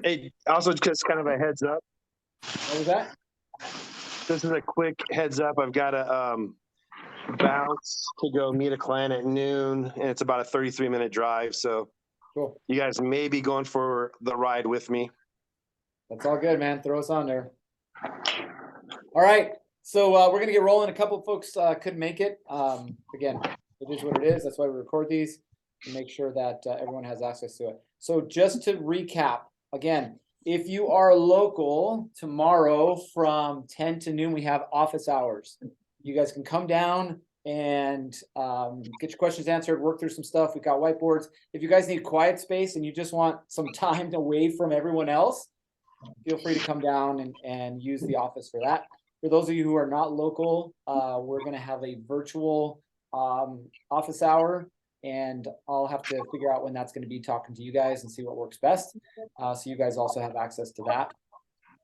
Hey, also just kind of a heads up. What was that? This is a quick heads up. I've got to bounce to go meet a client at noon, and it's about a 33-minute drive. So Cool. you guys may be going for the ride with me. That's all good, man. Throw us on there. All right. So we're going to get rolling. A couple of folks couldn't make it. Again, it is what it is. That's why we record these to make sure that everyone has access to it. So just to recap, again, if you are local, tomorrow from 10 to noon, we have office hours. You guys can come down and get your questions answered, work through some stuff. We've got whiteboards. If you guys need quiet space and you just want some time away from everyone else, feel free to come down and use the office for that. For those of you who are not local, we're going to have a virtual office hour, and I'll have to figure out when that's going to be, talking to you guys and see what works best. So you guys also have access to that,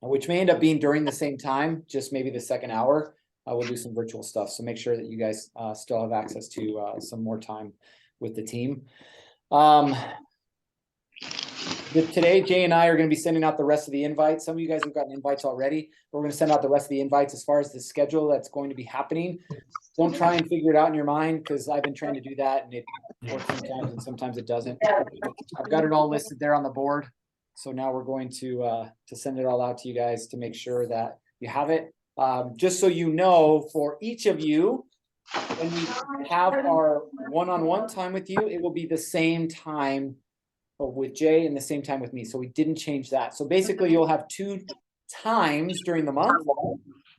which may end up being during the same time, just maybe the second hour. We'll do some virtual stuff. So make sure that you guys still have access to some more time with the team. Today, Jay and I are going to be sending out the rest of the invites. Some of you guys have gotten invites already, but we're going to send out the rest of the invites as far as the schedule that's going to be happening. Don't try and figure it out in your mind, because I've been trying to do that and it works sometimes and sometimes it doesn't. I've got it all listed there on the board. So now we're going to send it all out to you guys to make sure that you have it. Just so you know, for each of you, when we have our one-on-one time with you, it will be the same time with Jay and the same time with me. So we didn't change that. So basically you'll have 2 times during the month,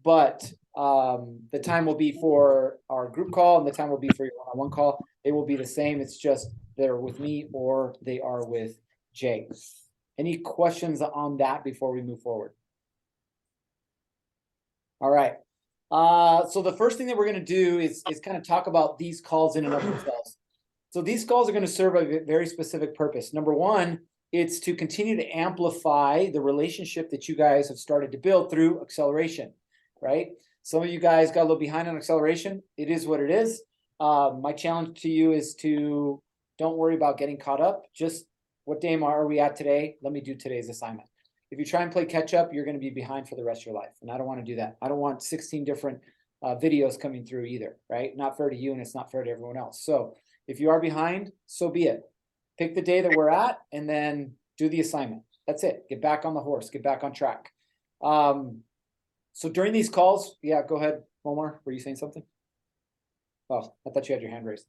but the time will be for our group call and the time will be for your one-on-one call. They will be the same. It's just they're with me or they are with Jay. Any questions on that before we move forward? All right. So the first thing that we're going to do is kind of talk about these calls in and of themselves. So these calls are going to serve a very specific purpose. Number one, it's to continue to amplify the relationship that you guys have started to build through acceleration, right? Some of you guys got a little behind on acceleration. It is what it is. My challenge to you is to don't worry about getting caught up. Just what day are we at today? Let me do today's assignment. If you try and play catch up, you're going to be behind for the rest of your life. And I don't want to do that. I don't want 16 different videos coming through either, right? Not fair to you, and it's not fair to everyone else. So if you are behind, so be it. Pick the day that we're at and then do the assignment. That's it. Get back on the horse. Get back on track. So during these calls, yeah, go ahead, Omar. Were you saying something? Oh, I thought you had your hand raised.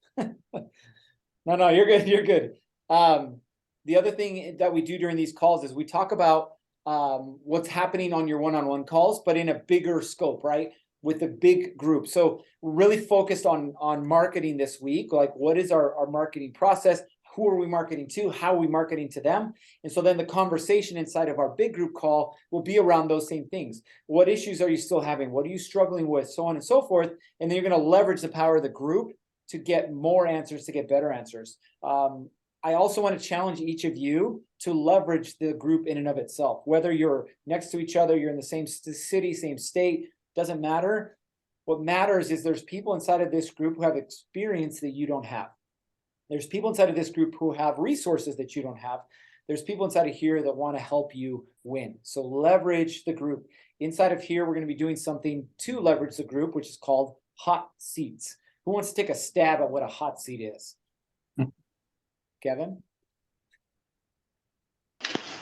No, you're good. You're good. The other thing that we do during these calls is we talk about what's happening on your one-on-one calls, but in a bigger scope, right? With a big group. So we're really focused on marketing this week. Like, what is our marketing process? Who are we marketing to? How are we marketing to them? And so then the conversation inside of our big group call will be around those same things. What issues are you still having? What are you struggling with? So on and so forth. And then you're going to leverage the power of the group to get more answers, to get better answers. I also want to challenge each of you to leverage the group in and of itself. Whether you're next to each other, you're in the same city, same state, doesn't matter. What matters is there's people inside of this group who have experience that you don't have. There's people inside of this group who have resources that you don't have. There's people inside of here that want to help you win. So leverage the group. Inside of here, we're going to be doing something to leverage the group, which is called hot seats. Who wants to take a stab at what a hot seat is? Kevin?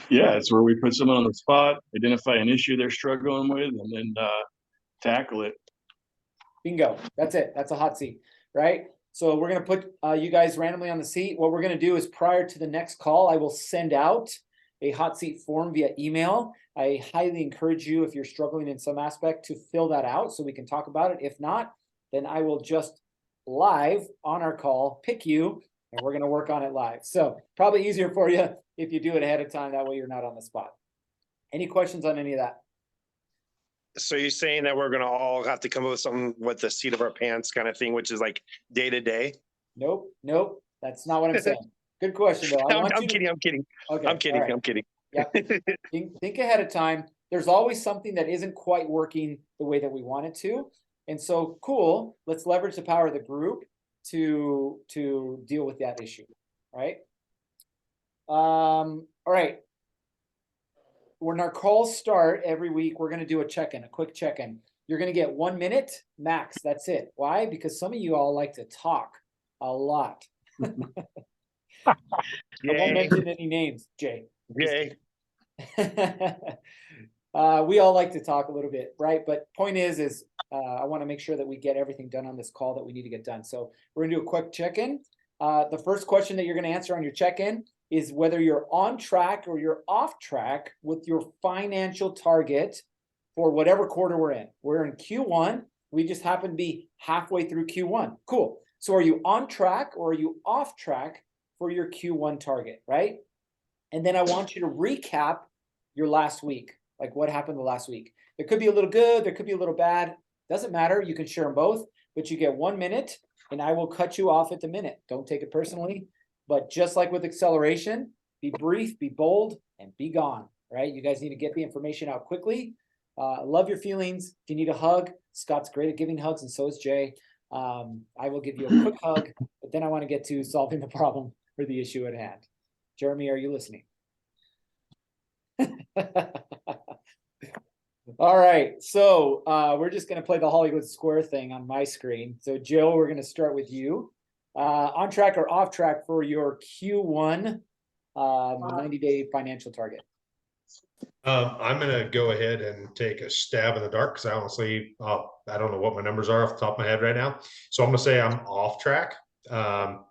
Yeah, it's where we put someone on the spot, identify an issue they're struggling with, and then tackle it. Bingo. That's it. That's a hot seat, right? So we're going to put you guys randomly on the seat. What we're going to do is prior to the next call, I will send out a hot seat form via email. I highly encourage you, if you're struggling in some aspect, to fill that out so we can talk about it. If not, then I will just live on our call pick you, and we're going to work on it live. So probably easier for you if you do it ahead of time. That way you're not on the spot. Any questions on any of that? So you're saying that we're going to all have to come up with something with the seat of our pants kind of thing, which is like day to day? Nope. That's not what I'm saying. Good question, though. I'm kidding. Okay, I'm kidding. Right. I'm kidding. Yeah. Think ahead of time. There's always something that isn't quite working the way that we want it to. And so, cool. Let's leverage the power of the group to deal with that issue. All right. All right. when our calls start every week, we're going to do a check-in, a quick check-in. You're going to get 1 minute max. That's it. Why? Because some of you all like to talk a lot. I won't mention any names, Jay. Yay. We all like to talk a little bit, right? But point is I want to make sure that we get everything done on this call that we need to get done. So we're going to do a quick check-in. The first question that you're going to answer on your check-in is whether you're on track or you're off track with your financial target for whatever quarter we're in. We're in Q1. We just happen to be halfway through Q1. Cool. So are you on track or are you off track for your Q1 target, right? And then I want you to recap your last week, like what happened the last week. There could be a little good, there could be a little bad. Doesn't matter. You can share them both, but you get 1 minute and I will cut you off at the minute. Don't take it personally. But just like with acceleration, be brief, be bold, and be gone, right? You guys need to get the information out quickly. Love your feelings. If you need a hug, Scott's great at giving hugs, and so is Jay. I will give you a quick hug, but then I want to get to solving the problem or the issue at hand. Jeremy, are you listening? All right, so we're just going to play the Hollywood Square thing on my screen. So Joe, we're going to start with you. On track or off track for your Q1 90-day financial target? I'm going to go ahead and take a stab in the dark because I honestly, I don't know what my numbers are off the top of my head right now. So I'm going to say I'm off track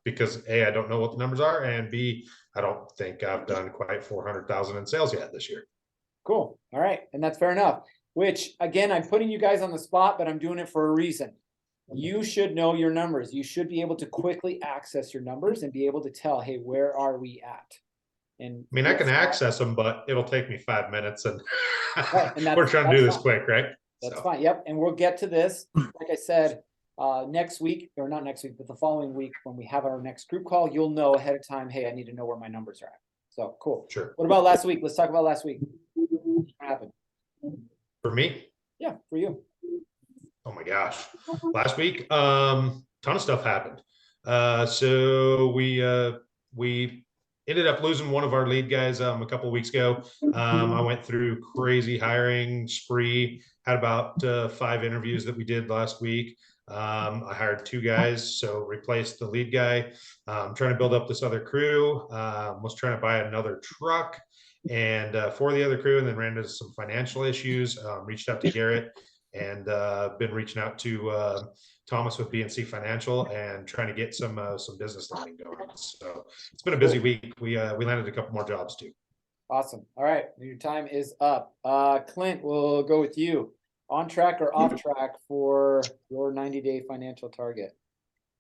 because A, I don't know what the numbers are, and B, I don't think I've done quite 400,000 in sales yet this year. Cool. All right. And that's fair enough, which again, I'm putting you guys on the spot, but I'm doing it for a reason. You should know your numbers. You should be able to quickly access your numbers and be able to tell, hey, where are we at? And I mean, I can access them, but it'll take me 5 minutes, and, right, and we're trying to do this fine. quick, right? That's fine. Yep. And we'll get to this. Like I said, next week, or not next week, but the following week, when we have our next group call, you'll know ahead of time, hey, I need to know where my numbers are at. So cool. Sure. What about last week? Let's talk about last week. What happened? For me? Yeah, for you. Oh my gosh. Last week, ton of stuff happened. So we ended up losing one of our lead guys a couple of weeks ago. I went through crazy hiring spree, had about 5 interviews that we did last week. I hired 2 guys, so replaced the lead guy. Trying to build up this other crew. Was trying to buy another truck and for the other crew, and then ran into some financial issues. Reached out to Garrett and been reaching out to Thomas with BNC Financial and trying to get some business lending going. So it's been a busy week. We landed a couple more jobs too. Awesome. All right, your time is up. Clint, we'll go with you. On track or off track for your 90-day financial target?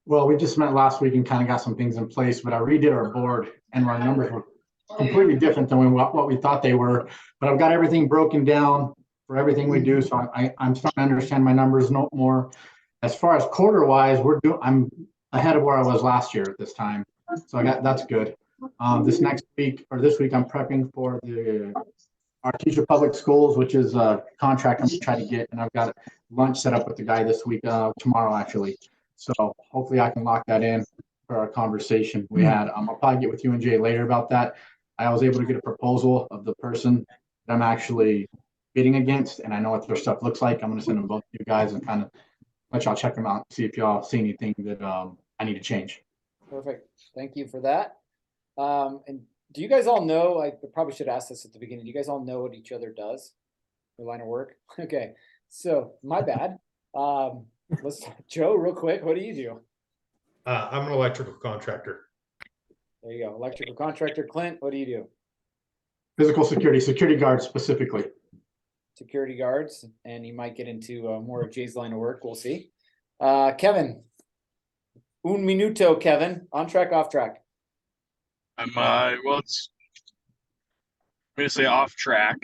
Well, we just met last week and kind of got some things in place, but I redid our board and our numbers were completely different than what we thought they were. But I've got everything broken down for everything we do, so I'm starting to understand my numbers no more. As far as quarter-wise, I'm ahead of where I was last year at this time, so that's good. This week, I'm prepping for our Teacher Public Schools, which is a contract I'm trying to get, and I've got lunch set up with the guy this week, tomorrow actually. So hopefully I can lock that in for our conversation we had. I'll probably get with you and Jay later about that. I was able to get a proposal of the person that I'm actually bidding against, and I know what their stuff looks like. I'm going to send them both to you guys and kind of let y'all check them out, see if y'all see anything that I need to change. Perfect. Thank you for that. And do you guys all know, I probably should ask this at the beginning, do you guys all know what each other does? Your line of work? Okay, so my bad. Joe, real quick, what do you do? I'm an electrical contractor. There you go, electrical contractor. Clint, what do you do? Physical security guards specifically. Security guards, and you might get into more of Jay's line of work. We'll see. Kevin, un minuto, Kevin. On track, off track? I'm I'm gonna say off track,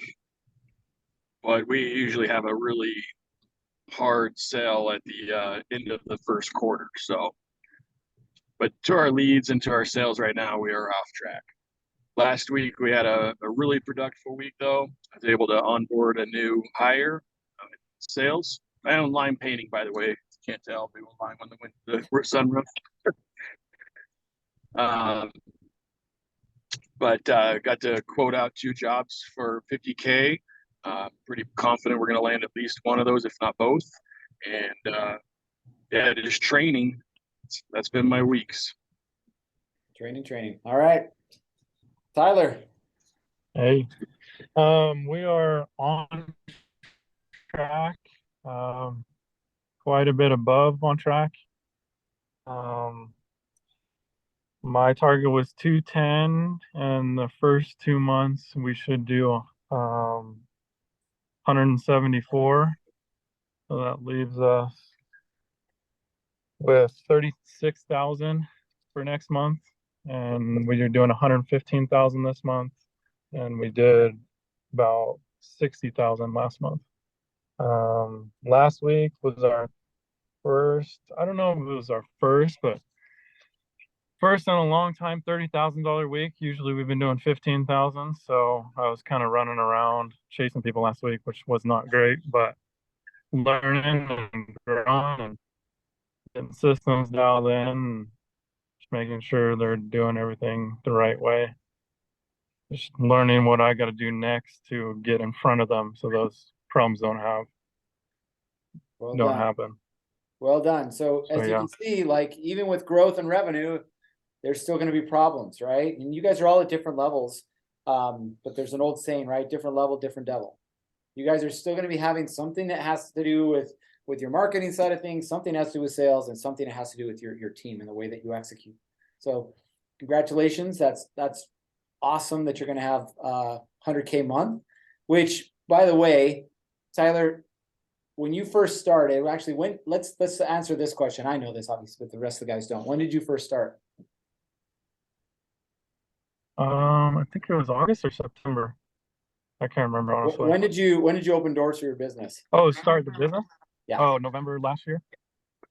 but we usually have a really hard sell at the end of the first quarter. So, but to our leads and to our sales right now, we are off track. Last week we had a really productive week though. I was able to onboard a new hire, sales. I own lime painting, by the way. If you can't tell, we will lime on the sunroof. but got to quote out 2 jobs for 50K. Pretty confident we're going to land at least one of those, if not both. And yeah, just training. That's been my weeks. Training. All right. Tyler. Hey, we are on track, quite a bit above on track. My target was 210, and the first 2 months we should do 174. So that leaves us with 36,000 for next month, and we are doing 115,000 this month, and we did about 60,000 last month. Last week was our first, I don't know if it was our first, but first in a long time, $30,000 week. Usually we've been doing 15,000. So I was kind of running around chasing people last week, which was not great, but learning and growing and getting systems dialed in, and just making sure they're doing everything the right way. Just learning what I got to do next to get in front of them so those problems don't happen. Well done. So as you can see, like even with growth and revenue, there's still going to be problems, right? And you guys are all at different levels. But there's an old saying, right? Different level, different devil. You guys are still going to be having something that has to do with your marketing side of things, something has to do with sales, and something that has to do with your team and the way that you execute. So congratulations. That's awesome that you're going to have 100K month, which, by the way, Tyler, when you first started, actually, let's answer this question. I know this obviously, but the rest of the guys don't. When did you first start? I think it was August or September. I can't remember honestly. When did you open doors for your business? Oh, start the business? Yeah. Oh, November last year.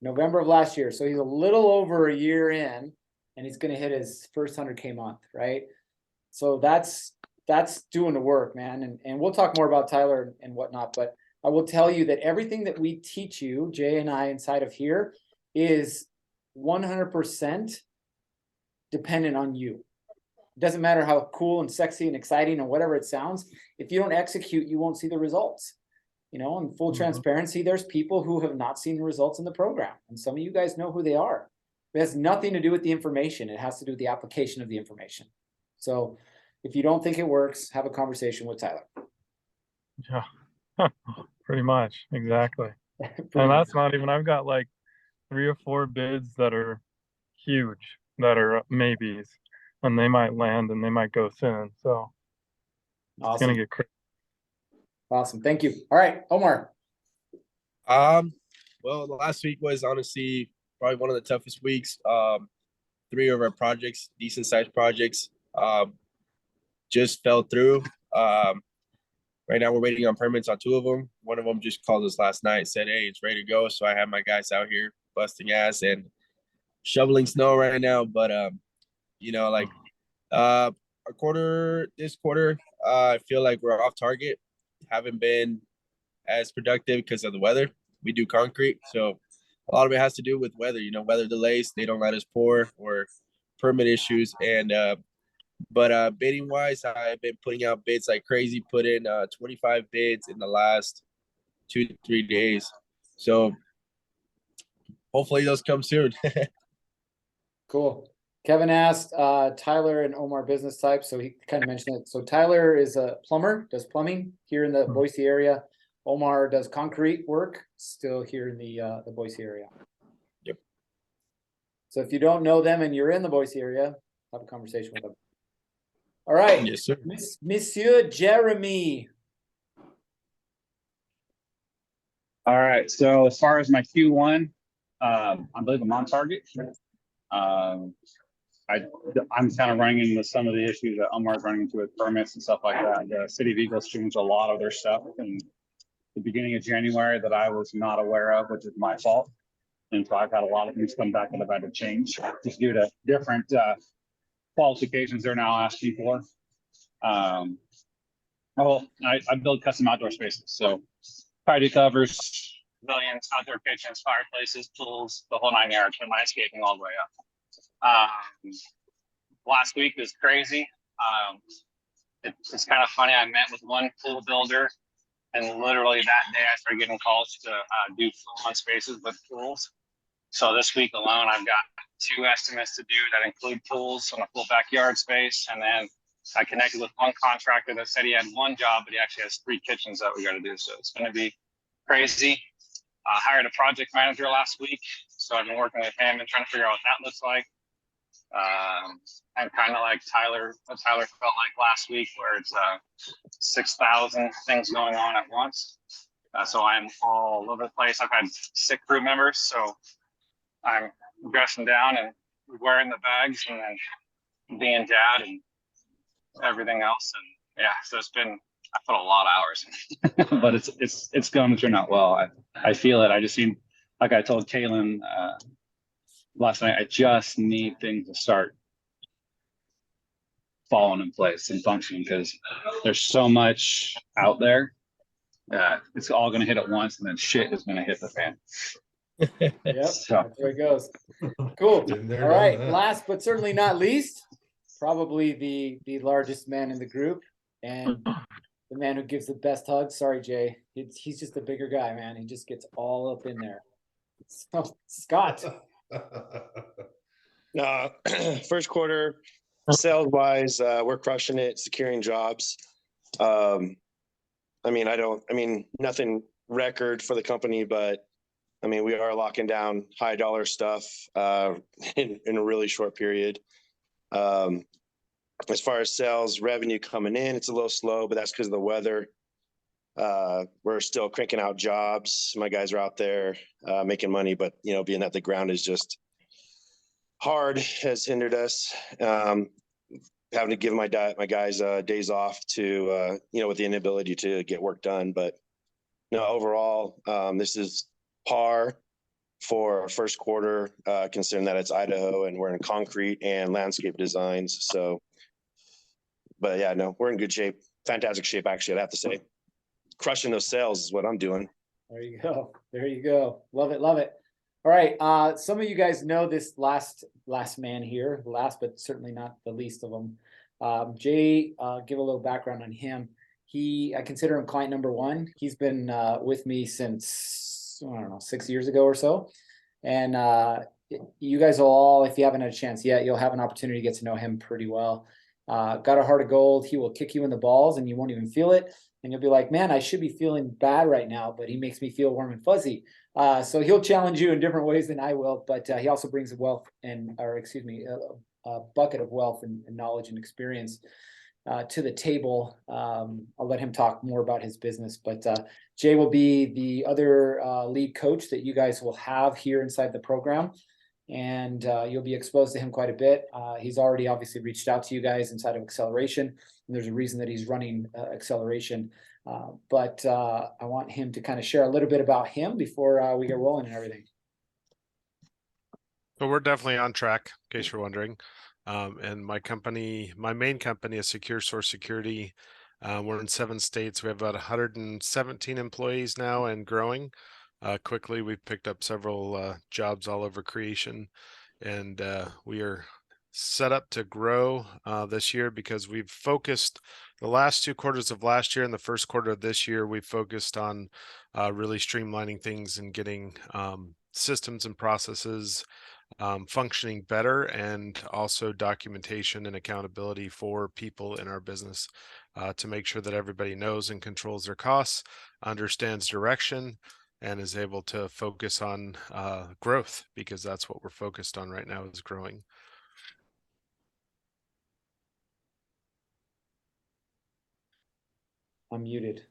November of last year. So he's a little over a year in, and he's going to hit his first 100K month, right? So that's doing the work, man. And we'll talk more about Tyler and whatnot, but I will tell you that everything that we teach you, Jay and I, inside of here, is 100% dependent on you. It doesn't matter how cool and sexy and exciting and whatever it sounds. If you don't execute, you won't see the results. You know, in full transparency, there's people who have not seen the results in the program. And some of you guys know who they are. It has nothing to do with the information. It has to do with the application of the information. So if you don't think it works, have a conversation with Tyler. Yeah, pretty much. Exactly. And that's not even, I've got like 3 or 4 bids that are huge, that are maybes, and they might land and they might go soon. So it's going to get crazy. Awesome. Thank you. All right, Omar. Well, the last week was honestly probably one of the toughest weeks. 3 of our projects, decent sized projects, just fell through. Right now we're waiting on permits on 2 of them. One of them just called us last night, said, hey, it's ready to go. So I have my guys out here busting ass and shoveling snow right now. But, you know, like this quarter, I feel like we're off target. Haven't been as productive because of the weather. We do concrete. So a lot of it has to do with weather, you know, weather delays. They don't let us pour, or permit issues. And, but bidding wise, I've been putting out bids like crazy, put in 25 bids in the last 2-3 days. So hopefully those come soon. Cool. Kevin asked Tyler and Omar business type, so he kind of mentioned it. So Tyler is a plumber, does plumbing here in the Boise area. Omar does concrete work, still here in the Boise area. Yep. So if you don't know them and you're in the Boise area, have a conversation with them. All right. Yes, sir. Monsieur Jeremy. All right. So as far as my Q1, I believe I'm on target. I'm kind of running into some of the issues that Omar's running into with permits and stuff like that. The City of Eagles changed a lot of their stuff in the beginning of January that I was not aware of, which is my fault. And so I've had a lot of things come back that I've had to change just due to different qualifications they're now asking for. I build custom outdoor spaces. So patio covers, pavilions, outdoor kitchens, fireplaces, pools, the whole 9 yards, from landscaping all the way up. Last week was crazy. It's kind of funny. I met with one pool builder, and literally that day I started getting calls to do full-on spaces with pools. So this week alone, I've got 2 estimates to do that include pools on a full backyard space. And then I connected with one contractor that said he had 1 job, but he actually has 3 kitchens that we got to do. So it's going to be crazy. I hired a project manager last week. So I've been working with him and trying to figure out what that looks like. And kind of like what Tyler felt like last week, where it's 6,000 things going on at once. So I'm all over the place. I've had sick crew members, so I'm dressing down and wearing the bags and then being dad and everything else. And yeah, so I put a lot of hours in. But it's going to turn out well. I feel it. I just need, like I told Kaylin last night, I just need things to start falling in place and functioning, because there's so much out there. It's all going to hit at once, and then shit is going to hit the fan. Yep, So that's where it goes. Cool. Been there, All done right. that. Last but certainly not least, probably the largest man in the group and the man who gives the best hugs. Sorry, Jay. He's just a bigger guy, man. He just gets all up in there. So, Scott. First quarter, sales wise, we're crushing it, securing jobs. Nothing record for the company, but we are locking down high dollar stuff in a really short period. As far as sales revenue coming in, it's a little slow, but that's because of the weather. We're still cranking out jobs. My guys are out there making money, but being that the ground is just hard has hindered us. Having to give my guys days off to with the inability to get work done. But no, overall, this is par for first quarter, considering that it's Idaho and we're in concrete and landscape designs. So, but yeah, no, we're in good shape. Fantastic shape, actually, I'd have to say. Crushing those sales is what I'm doing. There you go. There you go. Love it. Love it. All right. Some of you guys know this last man here, last but certainly not the least of them. Jay, give a little background on him. I consider him client number 1. He's been with me since, I don't know, 6 years ago or so. And you guys will all, if you haven't had a chance yet, you'll have an opportunity to get to know him pretty well. Got a heart of gold. He will kick you in the balls and you won't even feel it. And you'll be like, man, I should be feeling bad right now, but he makes me feel warm and fuzzy. So he'll challenge you in different ways than I will, but he also brings a bucket of wealth and knowledge and experience to the table. I'll let him talk more about his business, but Jay will be the other lead coach that you guys will have here inside the program. And you'll be exposed to him quite a bit. He's already obviously reached out to you guys inside of Acceleration, and there's a reason that he's running Acceleration. But I want him to kind of share a little bit about him before we get rolling and everything. So we're definitely on track, in case you're wondering. And my main company is Secure Source Security. We're in 7 states. We have about 117 employees now and growing. Quickly, we've picked up several jobs all over creation, and we are set up to grow this year because we've focused the last 2 quarters of last year and the first quarter of this year. We've focused on really streamlining things and getting systems and processes functioning better, and also documentation and accountability for people in our business to make sure that everybody knows and controls their costs, understands direction, and is able to focus on growth, because that's what we're focused on right now, is growing. I'm muted.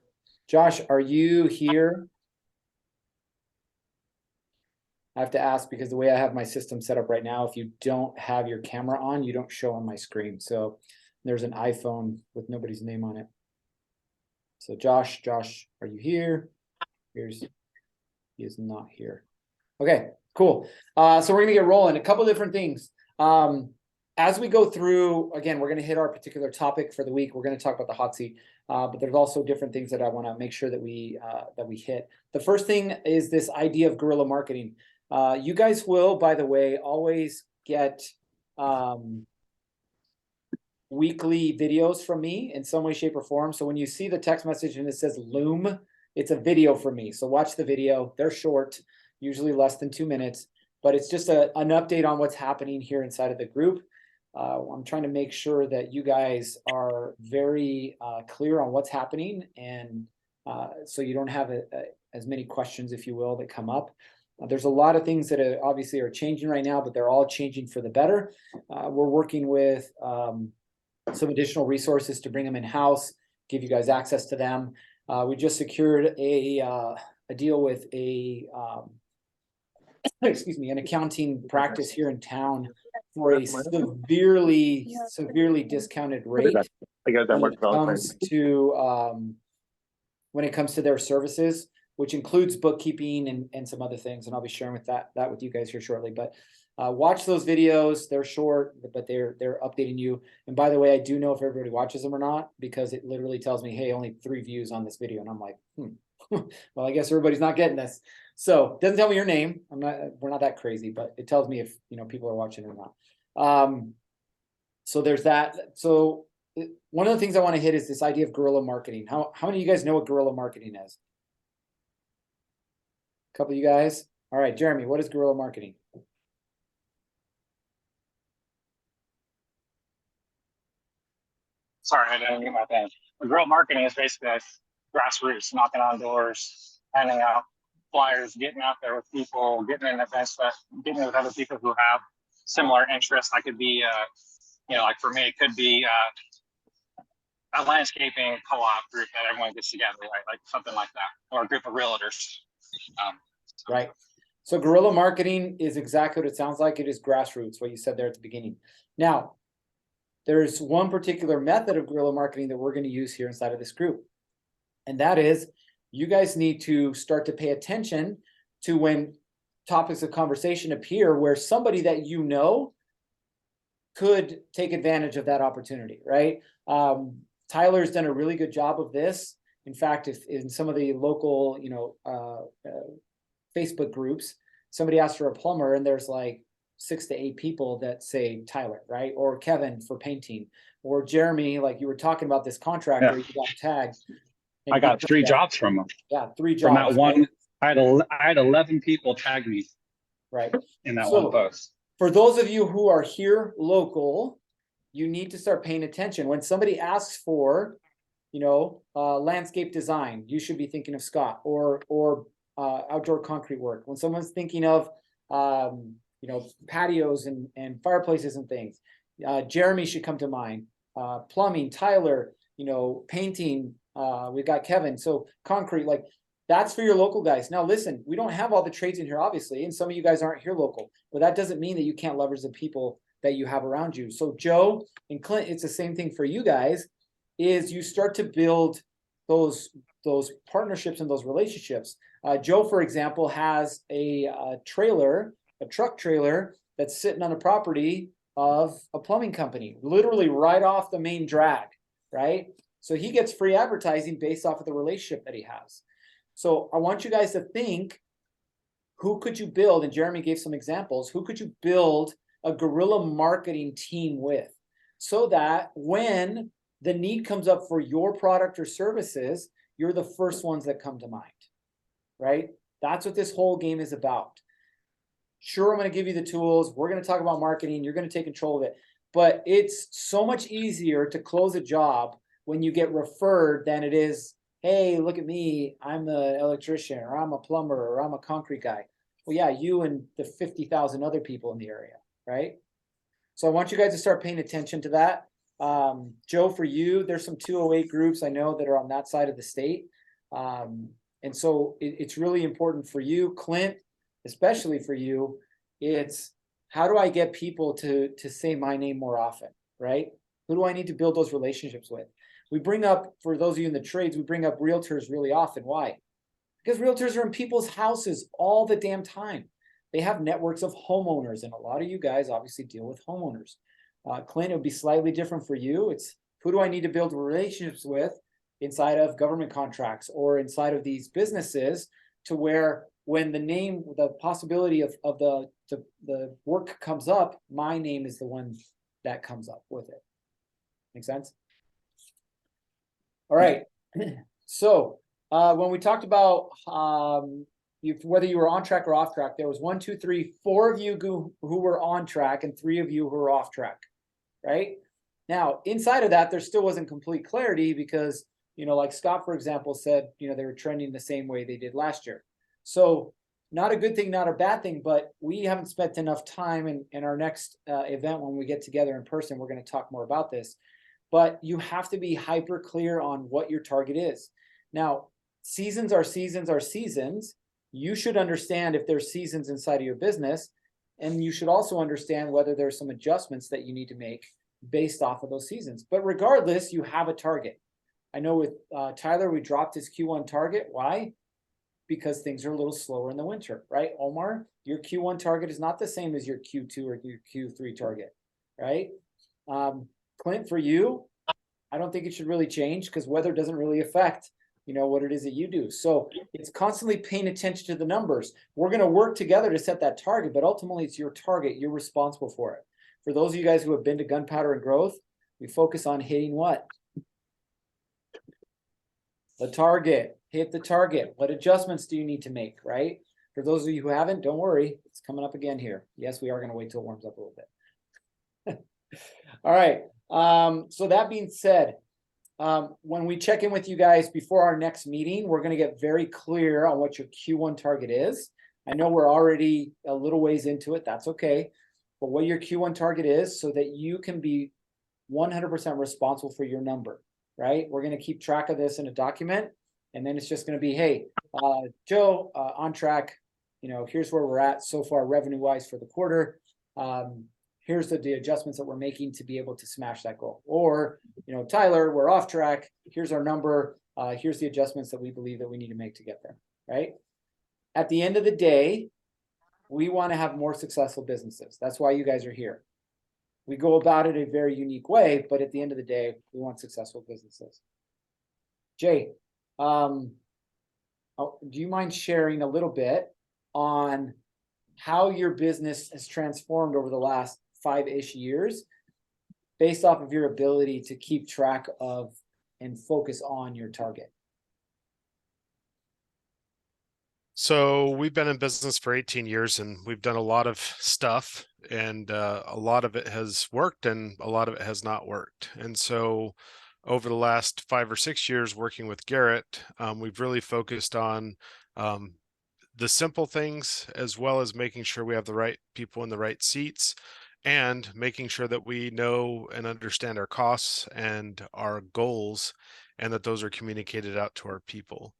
Josh, are you here? I have to ask because the way I have my system set up right now, if you don't have your camera on, you don't show on my screen. So there's an iPhone with nobody's name on it. So Josh, are you here? He is not here. Okay, cool. So we're gonna get rolling. A couple different things. As we go through, again, we're gonna hit our particular topic for the week. We're gonna talk about the hot seat, but there's also different things that I wanna make sure that we hit. The first thing is this idea of guerrilla marketing. You guys will, by the way, always get weekly videos from me in some way, shape, or form. So when you see the text message and it says Loom, it's a video from me. So watch the video. They're short, usually less than 2 minutes, but it's just an update on what's happening here inside of the group. I'm trying to make sure that you guys are very clear on what's happening, and so you don't have as many questions, if you will, that come up. There's a lot of things that obviously are changing right now, but they're all changing for the better. We're working with some additional resources to bring them in-house, give you guys access to them. We just secured a deal with excuse me, an accounting practice here in town for a severely discounted rate I got that when it comes to their services, which includes bookkeeping and some other things. And I'll be sharing that with you guys here shortly. But watch those videos. They're short, but they're updating you. And by the way, I do know if everybody watches them or not, because it literally tells me, hey, only 3 views on this video. And I'm like, well, I guess everybody's not getting this. So it doesn't tell me your name. We're not that crazy, but it tells me if people are watching or not. So there's that. So one of the things I want to hit is this idea of guerrilla marketing. How many of you guys know what guerrilla marketing is? A couple of you guys. All right, Jeremy, what is guerrilla marketing? Sorry, I didn't get my thing. Guerrilla marketing is basically like grassroots, knocking on doors, handing out flyers, getting out there with people, getting in events, getting with other people who have similar interests. That could be, like for me, it could be a landscaping co-op group that everyone gets together, right? Like something like that, or a group of realtors. Right. So guerrilla marketing is exactly what it sounds like. It is grassroots, what you said there at the beginning. Now, there's one particular method of guerrilla marketing that we're going to use here inside of this group. And that is, you guys need to start to pay attention to when topics of conversation appear where somebody that you know could take advantage of that opportunity, right? Tyler's done a really good job of this. In fact, if in some of the local, Facebook groups, somebody asks for a plumber and there's like 6 to 8 people that say Tyler, right? Or Kevin for painting, or Jeremy, like you were talking about this contractor, you got tagged. I got 3 jobs from them. Yeah, 3 jobs. From that one, I had 11 people tag me. Right. In that one post. For those of you who are here local, you need to start paying attention. When somebody asks for, landscape design, you should be thinking of Scott, or outdoor concrete work. When someone's thinking of, patios and fireplaces and things, Jeremy should come to mind. Plumbing, Tyler, painting, we've got Kevin. So concrete, like that's for your local guys. Now, listen, we don't have all the trades in here, obviously, and some of you guys aren't here local, but that doesn't mean that you can't leverage the people that you have around you. So Joe and Clint, it's the same thing for you guys, is you start to build those partnerships and those relationships. Joe, for example, has a truck trailer that's sitting on the property of a plumbing company, literally right off the main drag, right? So he gets free advertising based off of the relationship that he has. So I want you guys to think, who could you build? And Jeremy gave some examples. Who could you build a guerrilla marketing team with, so that when the need comes up for your product or services, you're the first ones that come to mind, right? That's what this whole game is about. Sure, I'm going to give you the tools. We're going to talk about marketing. You're going to take control of it. But it's so much easier to close a job when you get referred than it is, hey, look at me, I'm the electrician, or I'm a plumber, or I'm a concrete guy. Well, yeah, you and the 50,000 other people in the area, right? So I want you guys to start paying attention to that. Joe, for you, there's some 208 groups I know that are on that side of the state. And so it's really important for you, Clint, especially for you. It's, how do I get people to say my name more often, right? Who do I need to build those relationships with? We bring up, for those of you in the trades, we bring up realtors really often. Why? Because realtors are in people's houses all the damn time. They have networks of homeowners, and a lot of you guys obviously deal with homeowners. Clint, it would be slightly different for you. It's, who do I need to build relationships with inside of government contracts or inside of these businesses, to where when the possibility of the work comes up, my name is the one that comes up with it. Make sense? All right. So when we talked about whether you were on track or off track, there was 1, 2, 3, 4 of you who were on track and 3 of you who were off track, right? Now, inside of that, there still wasn't complete clarity because, you know, like Scott, for example, said, you know, they were trending the same way they did last year. So not a good thing, not a bad thing, but we haven't spent enough time in our next event when we get together in person. We're going to talk more about this, but you have to be hyper clear on what your target is. Now, seasons are seasons are seasons. You should understand if there's seasons inside of your business, and you should also understand whether there's some adjustments that you need to make based off of those seasons. But regardless, you have a target. I know with Tyler, we dropped his Q1 target. Why? Because things are a little slower in the winter, right? Omar, your Q1 target is not the same as your Q2 or your Q3 target, right? Clint, for you, I don't think it should really change because weather doesn't really affect, you know, what it is that you do. So it's constantly paying attention to the numbers. We're going to work together to set that target, but ultimately it's your target. You're responsible for it. For those of you guys who have been to Gunpowder and Growth, we focus on hitting what? The target. Hit the target. What adjustments do you need to make, right? For those of you who haven't, don't worry. It's coming up again here. Yes, we are going to wait till it warms up a little bit. All right. So that being said, when we check in with you guys before our next meeting, we're going to get very clear on what your Q1 target is. I know we're already a little ways into it. That's okay. But what your Q1 target is so that you can be 100% responsible for your number, right? We're going to keep track of this in a document. And then it's just going to be, hey, Joe, on track, you know, here's where we're at so far revenue-wise for the quarter. Here's the adjustments that we're making to be able to smash that goal. Or, you know, Tyler, we're off track. Here's our number. Here's the adjustments that we believe that we need to make to get there, right? At the end of the day, we want to have more successful businesses. That's why you guys are here. We go about it a very unique way, but at the end of the day, we want successful businesses. Jay, do you mind sharing a little bit on how your business has transformed over the last 5-ish years based off of your ability to keep track of and focus on your target? So we've been in business for 18 years and we've done a lot of stuff, and a lot of it has worked and a lot of it has not worked. And so over the last 5 or 6 years working with Garrett, we've really focused on the simple things, as well as making sure we have the right people in the right seats, and making sure that we know and understand our costs and our goals, and that those are communicated out to our people.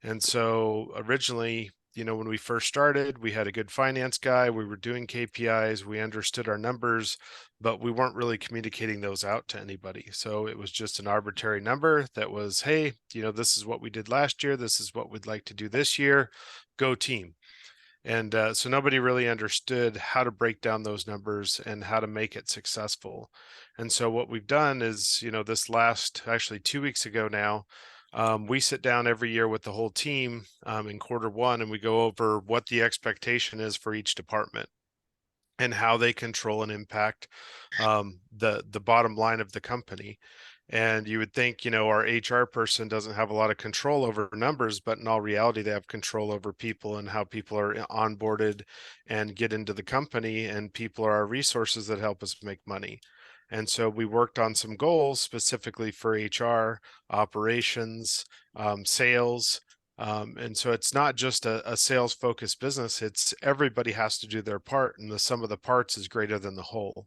And so originally, you know, when we first started, we had a good finance guy, we were doing KPIs, we understood our numbers, but we weren't really communicating those out to anybody. So it was just an arbitrary number that was, hey, you know, this is what we did last year, this is what we'd like to do this year, go team. And so nobody really understood how to break down those numbers and how to make it successful. And so what we've done is, you know, this last, actually 2 weeks ago now, we sit down every year with the whole team in Q1, and we go over what the expectation is for each department and how they control and impact the bottom line of the company. And you would think, you know, our HR person doesn't have a lot of control over numbers, but in all reality, they have control over people and how people are onboarded and get into the company, and people are our resources that help us make money. And so we worked on some goals specifically for HR, operations, sales. And so it's not just a sales focused business, it's everybody has to do their part, and the sum of the parts is greater than the whole.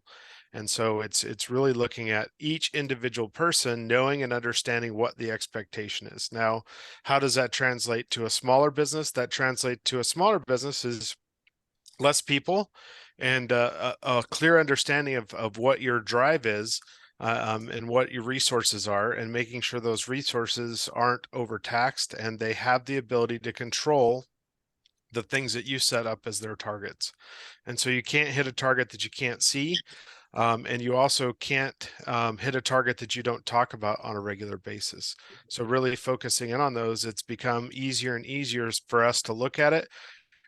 And so it's really looking at each individual person, knowing and understanding what the expectation is. Now, how does that translate to a smaller business? That translates to a smaller business is less people and a clear understanding of what your drive is and what your resources are, and making sure those resources aren't overtaxed and they have the ability to control the things that you set up as their targets. And so you can't hit a target that you can't see. And you also can't hit a target that you don't talk about on a regular basis. So really focusing in on those, it's become easier and easier for us to look at it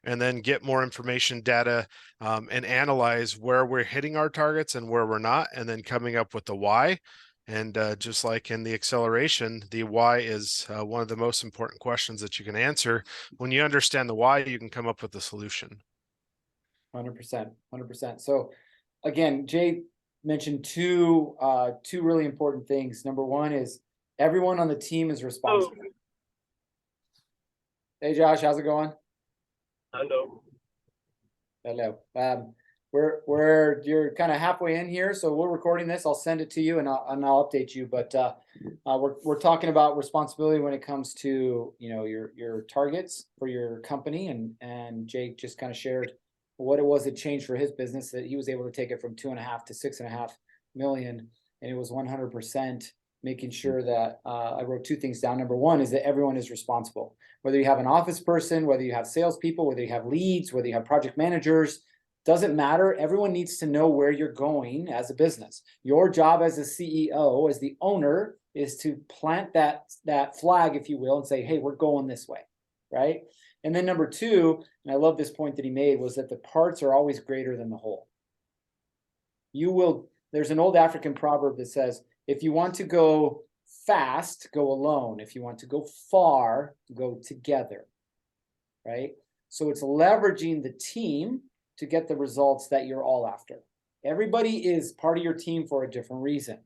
and then get more information, data, and analyze where we're hitting our targets and where we're not, and then coming up with the why. And just like in the acceleration, the why is one of the most important questions that you can answer. When you understand the why, you can come up with a solution. 100%, 100%. So again, Jay mentioned two really important things. Number one is everyone on the team is responsible. Hey Josh, how's it going? Hello. Hello. You're kind of halfway in here, so we're recording this. I'll send it to you and I'll update you. But we're talking about responsibility when it comes to, you know, your targets for your company, and Jake just kind of shared what it was that changed for his business, that he was able to take it from 2.5 to 6.5 million, and it was 100% making sure that I wrote two things down. Number one is that everyone is responsible, whether you have an office person, whether you have salespeople, whether you have leads, whether you have project managers. Doesn't matter. Everyone needs to know where you're going as a business. Your job as a CEO, as the owner, is to plant that flag, if you will, and say, hey, we're going this way, right? And then number two, and I love this point that he made, was that the parts are always greater than the whole. There's an old African proverb that says, if you want to go fast, go alone. If you want to go far, go together, right? So it's leveraging the team to get the results that you're all after. Everybody is part of your team for a different reason.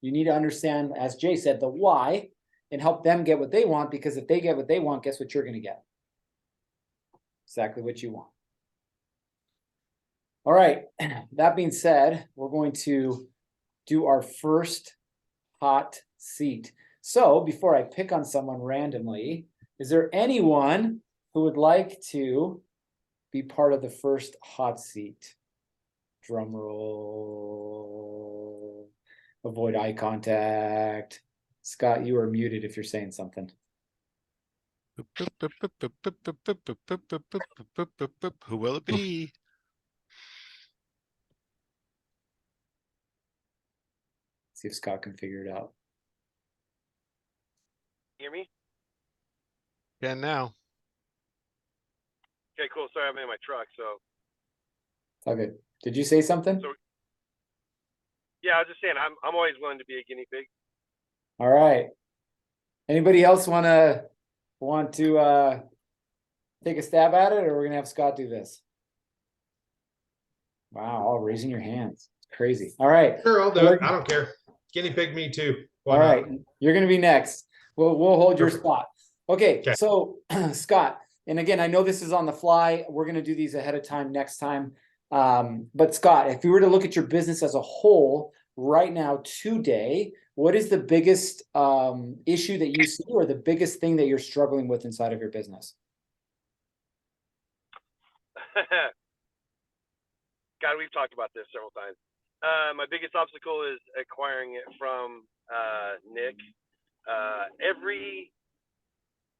You need to understand, as Jay said, the why, and help them get what they want, because if they get what they want, guess what you're going to get? Exactly what you want. All right, that being said, we're going to do our first hot seat. So before I pick on someone randomly, is there anyone who would like to be part of the first hot seat? Drum roll. Avoid eye contact. Scott, you are muted if you're saying something. Who will it be? See if Scott can figure it out. Hear me? Can now. Okay, cool. Sorry, I'm in my truck. So It's all good. Did you say something? yeah, I was just saying I'm always willing to be a guinea pig. All right. Anybody else want to take a stab at it, or we're gonna have Scott do this? Wow, all raising your hands. It's crazy. All right. Sure, I'll do it. I don't care. Guinea pig me too. Why All not? right. You're gonna be next. We'll hold your Perfect. spot. Okay, Okay. so Scott, and again, I know this is on the fly. We're gonna do these ahead of time next time. But Scott, if you were to look at your business as a whole right now today, what is the biggest issue that you see, or the biggest thing that you're struggling with inside of your business? God, we've talked about this several times. My biggest obstacle is acquiring it from Nick.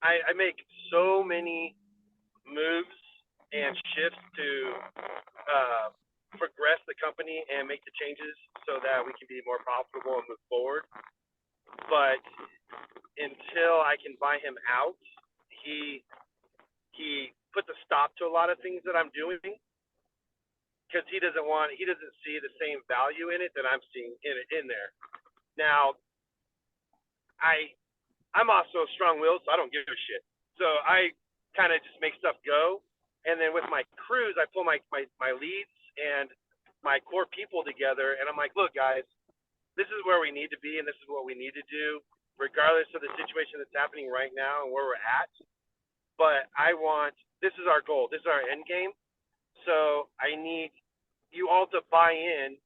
I make so many moves and shifts to progress the company and make the changes so that we can be more profitable and move forward. But until I can buy him out, he puts a stop to a lot of things that I'm doing, because he doesn't see the same value in it that I'm seeing in there. Now, I'm also strong-willed, so I don't give a shit. So I kind of just make stuff go. And then with my crews, I pull my leads and my core people together, and I'm like, look, guys, this is where we need to be, and this is what we need to do, regardless of the situation that's happening right now and where we're at. But this is our goal. This is our end game. So I need you all to buy in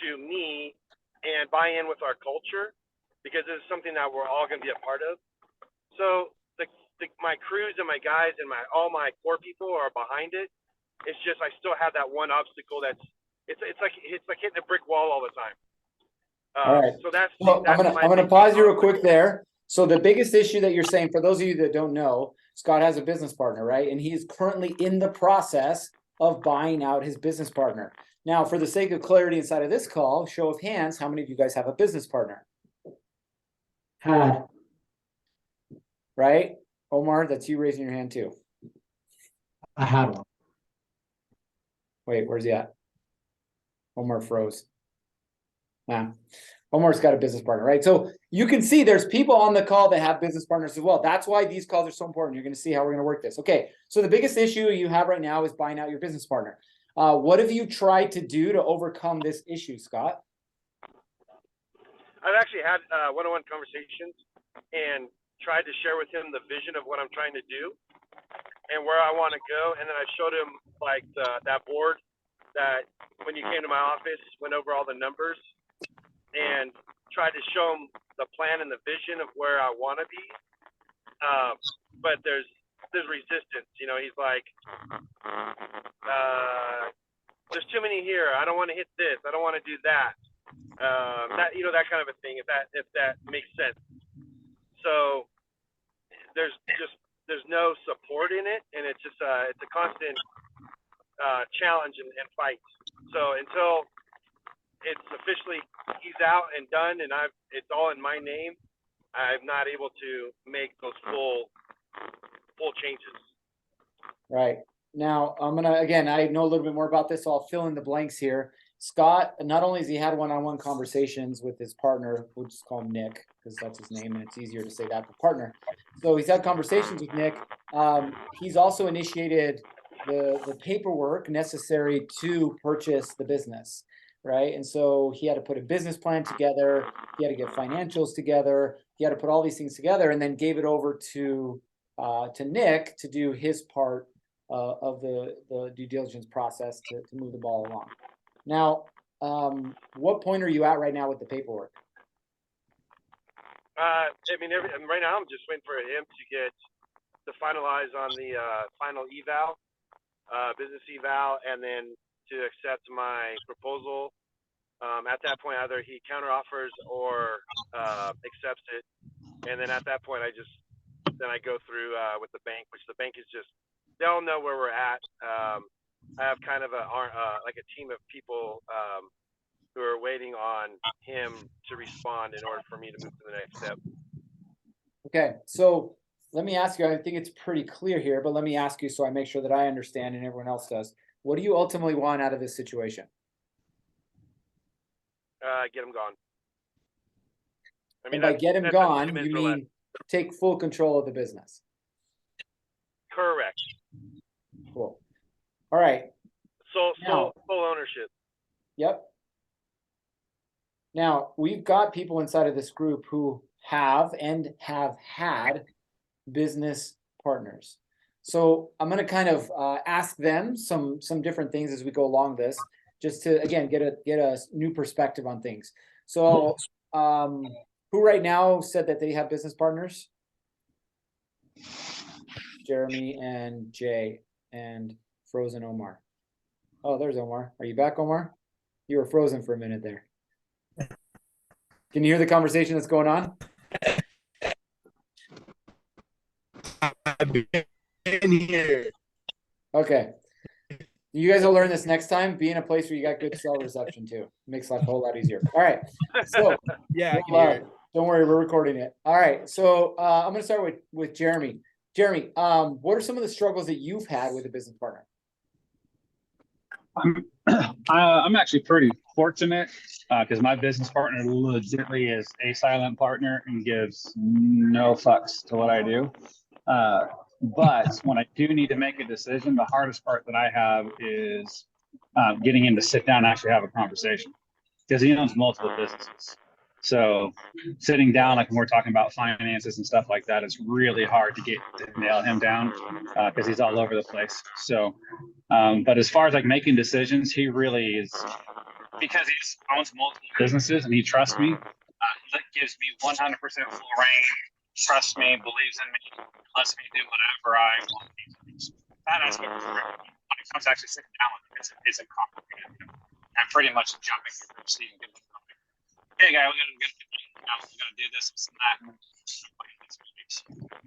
to me and buy in with our culture, because this is something that we're all going to be a part of. So my crews and my guys and all my core people are behind it. It's just I still have that one obstacle it's like hitting a brick wall all the time. All right. So that's I'm gonna pause you real quick there. So the biggest issue that you're saying, for those of you that don't know, Scott has a business partner, right? And he is currently in the process of buying out his business partner. Now, for the sake of clarity inside of this call, show of hands, how many of you guys have a business partner? Had. Right? Omar, that's you raising your hand too. I had one. Wait, where's he at? Omar froze. Yeah. Omar's got a business partner, right? So you can see there's people on the call that have business partners as well. That's why these calls are so important. You're going to see how we're going to work this. Okay, so the biggest issue you have right now is buying out your business partner. What have you tried to do to overcome this issue, Scott? I've actually had one-on-one conversations and tried to share with him the vision of what I'm trying to do and where I want to go. And then I showed him like that board that when you came to my office, went over all the numbers and tried to show him the plan and the vision of where I want to be. But there's resistance, you know. He's like, there's too many here. I don't want to hit this. I don't want to do that. That, you know, that kind of a thing, if that makes sense. So there's no support in it, and it's just it's a constant challenge and fight. So until it's officially he's out and done, and it's all in my name, I'm not able to make those full changes. Right. Now, I'm gonna, again, I know a little bit more about this, so I'll fill in the blanks here. Scott, not only has he had one-on-one conversations with his partner, we'll just call him Nick, because that's his name, and it's easier to say that for partner. So he's had conversations with Nick. He's also initiated the paperwork necessary to purchase the business, right? And so he had to put a business plan together, he had to get financials together, he had to put all these things together, and then gave it over to Nick to do his part of the due diligence process to move the ball along. Now, what point are you at right now with the paperwork? I mean, right now I'm just waiting for him to finalize on the final eval, business eval, and then to accept my proposal. At that point, either he counteroffers or accepts it, and then at that point, I go through with the bank, which the bank is just, they all know where we're at. I have kind of like a team of people who are waiting on him to respond in order for me to move to the next step. Okay, so let me ask you, I think it's pretty clear here, but let me ask you so I make sure that I understand and everyone else does. What do you ultimately want out of this situation? Get him gone. I mean, And by get him gone, 2 minutes you or less. mean take full control of the business. Correct. Cool. All right. Full ownership. Yep. Now, we've got people inside of this group who have had business partners. So I'm going to kind of ask them some different things as we go along this, just to, again, get a new perspective on things. So who right now said that they have business partners? Jeremy and Jay and Frozen Omar. Oh, there's Omar. Are you back, Omar? You were frozen for a minute there. Can you hear the conversation that's going on? I've been here. Okay. You guys will learn this next time. Be in a place where you got good cell reception too. Makes life a whole lot easier. All right. So Yeah, I can hear it. don't worry, we're recording it. All right. So I'm going to start with Jeremy. Jeremy, what are some of the struggles that you've had with a business partner? I'm actually pretty fortunate because my business partner legitimately is a silent partner and gives no fucks to what I do. But when I do need to make a decision, the hardest part that I have is getting him to sit down and actually have a conversation because he owns multiple businesses. So sitting down, like when we're talking about finances and stuff like that, it's really hard to nail him down because he's all over the place. So, but as far as like making decisions, he really is, because he owns multiple businesses and he trusts me. That gives me 100% full reign, trusts me, believes in me, lets me do whatever I want to do. That aspect is great. When it comes to actually sitting down with him, it's complicated. I'm pretty much jumping through the seat and giving him hey guy, we're gonna do this and that.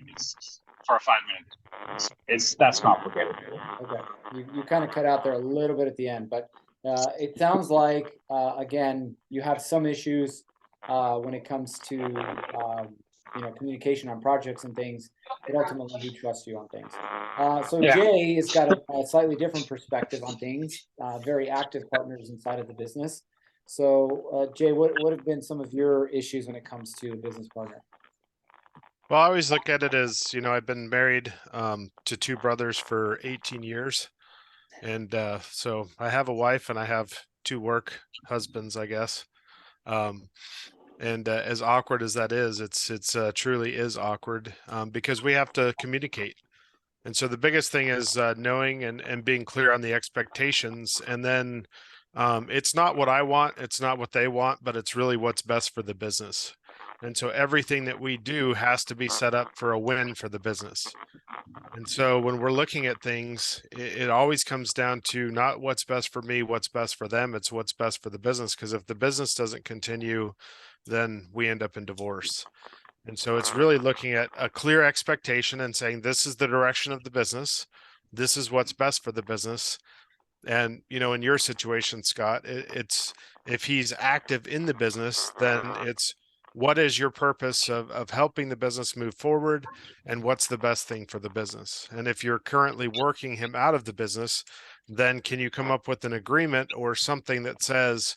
It's for a 5 minute. That's complicated. Okay, you kind of cut out there a little bit at the end, but it sounds like again you have some issues when it comes to communication on projects and things. But ultimately, he trusts you on things. So Yeah. Jay has got a slightly different perspective on things. Very active partners inside of the business. So, Jay, what have been some of your issues when it comes to a business partner? Well, I always look at it as, I've been married to two brothers for 18 years. And so I have a wife and I have two work husbands, I guess. And as awkward as that is, it's truly is awkward because we have to communicate. And so the biggest thing is knowing and being clear on the expectations. And then it's not what I want, it's not what they want, but it's really what's best for the business. And so everything that we do has to be set up for a win for the business. And so when we're looking at things, it always comes down to not what's best for me, what's best for them, it's what's best for the business. Because if the business doesn't continue, then we end up in divorce. And so it's really looking at a clear expectation and saying, this is the direction of the business. This is what's best for the business. And, in your situation, Scott, it's if he's active in the business, then it's what is your purpose of helping the business move forward and what's the best thing for the business? And if you're currently working him out of the business, then can you come up with an agreement or something that says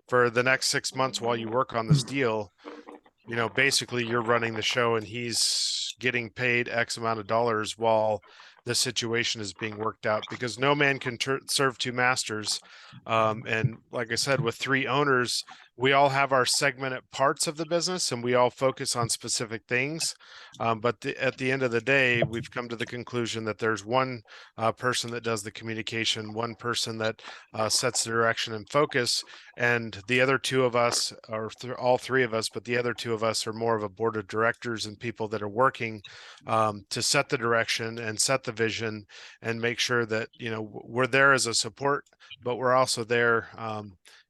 for the next 6 months while you work on this deal, basically you're running the show and he's getting paid X amount of dollars while the situation is being worked out, because no man can serve two masters. And like I said, with three owners, we all have our segmented parts of the business and we all focus on specific things. But at the end of the day, we've come to the conclusion that there's one person that does the communication, one person that sets the direction and focus. And the other two of us, or all three of us, but the other two of us are more of a board of directors and people that are working to set the direction and set the vision and make sure that, we're there as a support, but we're also there,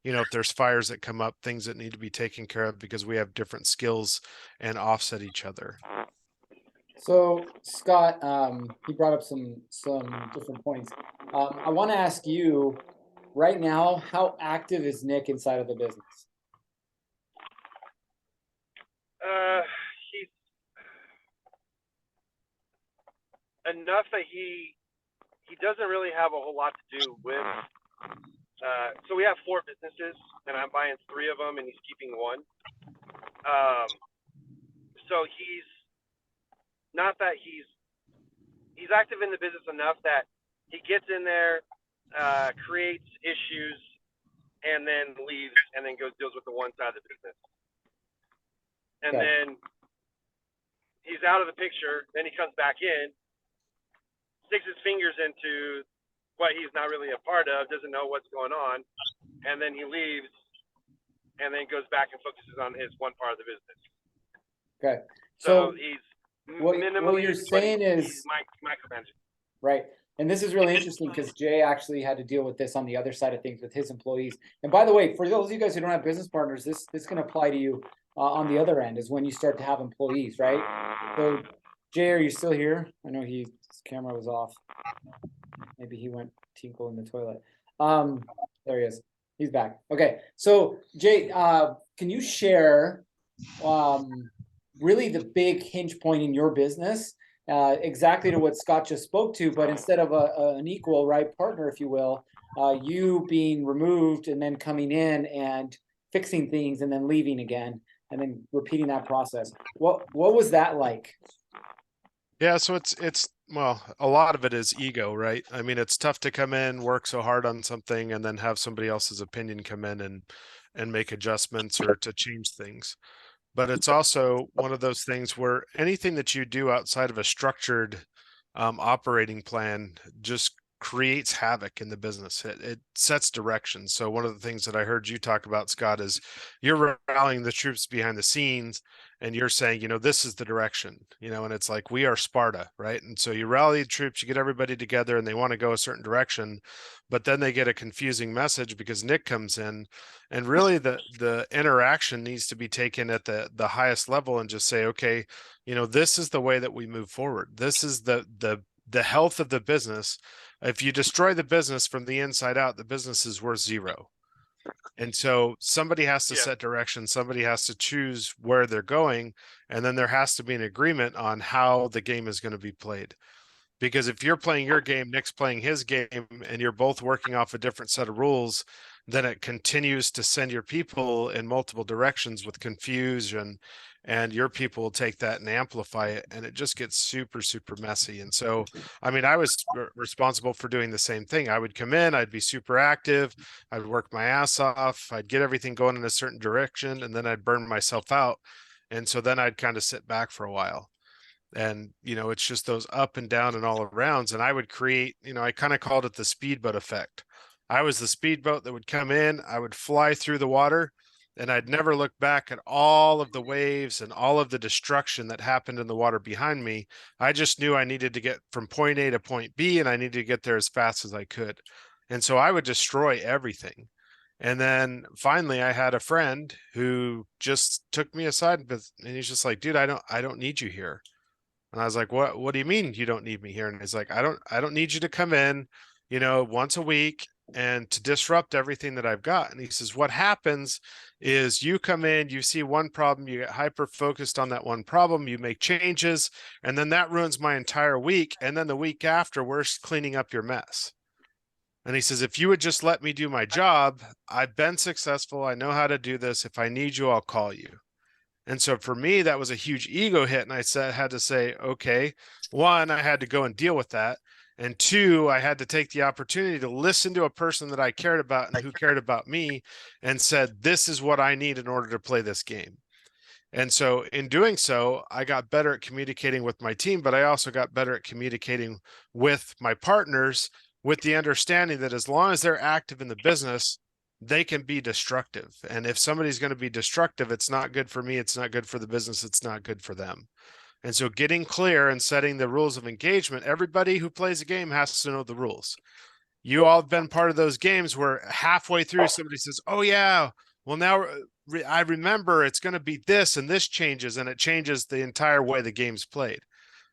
if there's fires that come up, things that need to be taken care of because we have different skills and offset each other. So Scott, he brought up some different points. I want to ask you right now, how active is Nick inside of the business? He's enough that he doesn't really have a whole lot to do with. So we have 4 businesses, and I'm buying 3 of them, and he's keeping 1. So he's not that he's active in the business enough that he gets in there, creates issues, and then leaves, and then deals with the one side of the business. And then he's out of the picture. Then he comes back in, sticks his fingers into what he's not really a part of, doesn't know what's going on, and then he leaves, and then goes back and focuses on his one part of the business. Okay. So he's what minimally. you're saying is he's micromanaging. right. And this is really interesting because Jay actually had to deal with this on the other side of things with his employees. And by the way, for those of you guys who don't have business partners, this can apply to you on the other end, is when you start to have employees, right? So Jay, are you still here? I know his camera was off. Maybe he went tinkle in the toilet. There he is. He's back. Okay. So Jay, can you share really the big hinge point in your business, exactly to what Scott just spoke to, but instead of an equal right partner, if you will, you being removed and then coming in and fixing things and then leaving again and then repeating that process. What was that like? Yeah, so it's well, a lot of it is ego, right? I mean, it's tough to come in, work so hard on something, and then have somebody else's opinion come in and make adjustments or to change things. But it's also one of those things where anything that you do outside of a structured operating plan just creates havoc in the business. It sets direction. So one of the things that I heard you talk about, Scott, is you're rallying the troops behind the scenes and you're saying, this is the direction, and it's like, we are Sparta, right? And so you rally the troops, you get everybody together and they want to go a certain direction, but then they get a confusing message because Nick comes in, and really the interaction needs to be taken at the highest level and just say, okay, this is the way that we move forward. This is the health of the business. If you destroy the business from the inside out, the business is worth 0. And so somebody has to set direction. Somebody has to choose where they're going. And then there has to be an agreement on how the game is going to be played. Because if you're playing your game, Nick's playing his game, and you're both working off a different set of rules, then it continues to send your people in multiple directions with confusion, and your people will take that and amplify it, and it just gets super, super messy. And so, I mean, I was responsible for doing the same thing. I would come in, I'd be super active, I'd work my ass off, I'd get everything going in a certain direction, and then I'd burn myself out. And so then I'd kind of sit back for a while. And, it's just those up and down and all arounds. And I would create, I kind of called it the speedboat effect. I was the speedboat that would come in, I would fly through the water, and I'd never look back at all of the waves and all of the destruction that happened in the water behind me. I just knew I needed to get from point A to point B, and I needed to get there as fast as I could. And so I would destroy everything. And then finally I had a friend who just took me aside and he's just like, dude, I don't need you here. And I was like, what do you mean you don't need me here? And he's like, I don't need you to come in, once a week and to disrupt everything that I've got. And he says, what happens is you come in, you see one problem, you get hyper focused on that one problem, you make changes, and then that ruins my entire week. And then the week after, we're cleaning up your mess. And he says, if you would just let me do my job, I've been successful, I know how to do this. If I need you, I'll call you. And so for me, that was a huge ego hit. And I had to say, okay, one, I had to go and deal with that. And two, I had to take the opportunity to listen to a person that I cared about and who cared about me and said, this is what I need in order to play this game. And so in doing so, I got better at communicating with my team, but I also got better at communicating with my partners with the understanding that as long as they're active in the business, they can be destructive. And if somebody's going to be destructive, it's not good for me. It's not good for the business. It's not good for them. And so getting clear and setting the rules of engagement, everybody who plays a game has to know the rules. You all have been part of those games where halfway through somebody says, oh yeah, well now I remember it's going to be this and this changes, and it changes the entire way the game's played.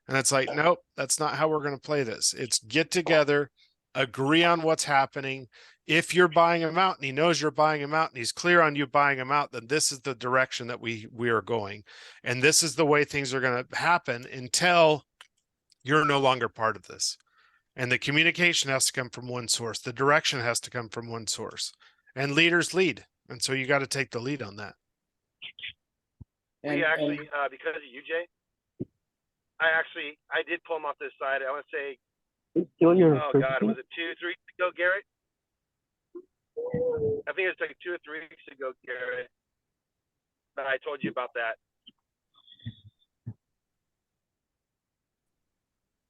And it's like, nope, that's not how we're going to play this. It's get together, agree on what's happening. If you're buying him out and he knows you're buying him out and he's clear on you buying him out, then this is the direction that we are going. And this is the way things are going to happen until you're no longer part of this. And the communication has to come from one source. The direction has to come from one source, and leaders lead. And so you got to take the lead on that. We actually, because of you, Jay, I did pull him off this side. I want to say, oh God, was it 2-3 weeks ago, Garrett? I think it was like 2 or 3 weeks ago, Garrett, that I told you about that.